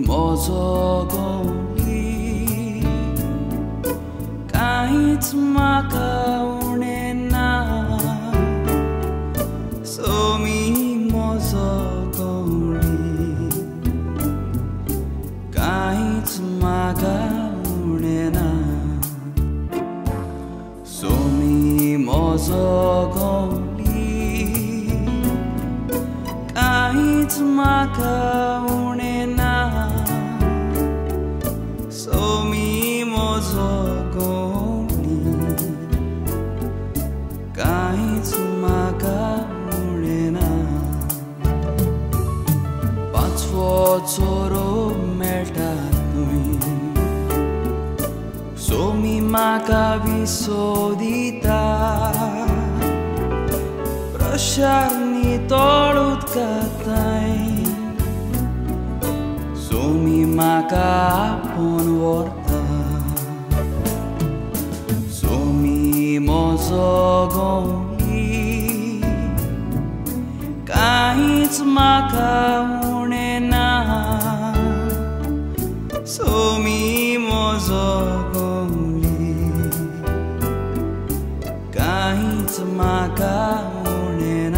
जगौली काहीँच म्हाका उडेन सोमी म जगौली काहीँच म्हाका उडेन सोमी म जगौली काहीँच म्हाका उडेन सोमी म जगौली काहीँच म्हाका उडेन पाँचवो छोरो मेटा तुई सोमी म्हाका विसोदिता प्रशारनी तोडूत काताय सोमी म्हाका आपूण व्हरता सोमी म जगौली काहीँच म्हाका उडेन सोमी म जगौली काहीँच म्हाका उडेन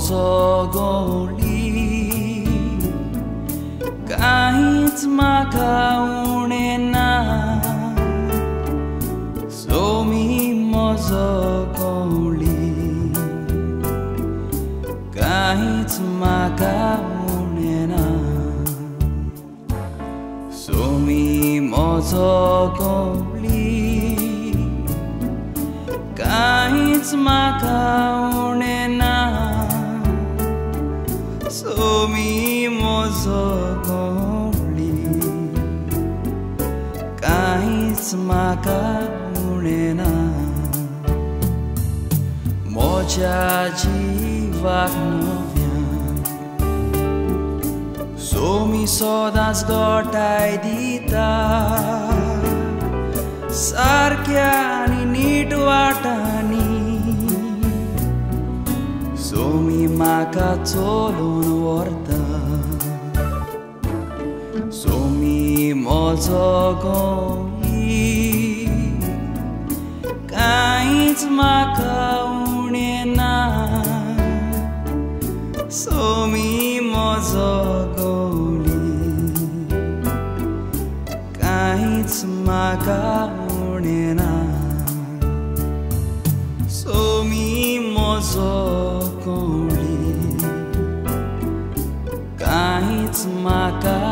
जगौली काहीँच म्हाका उडेन सोमी म जगौली काहीँच म्हाका उडेन सोमी म जगौली काहीँच म्हाका उडेन सोमी म जगौली काहीँच म्हाका उडेन म्हज्या जिवाक नव्या सोमी सदांच घटायदिता सारक्या आनी नीट वाटांनी सोमी म्हाका चलोवन व्हरता सोमी म जगौली काहीँच म्हाका उडेन सोमी म जगौली काहीँच म्हाका उडेन सोमी म जगौली काहीँच म्हाका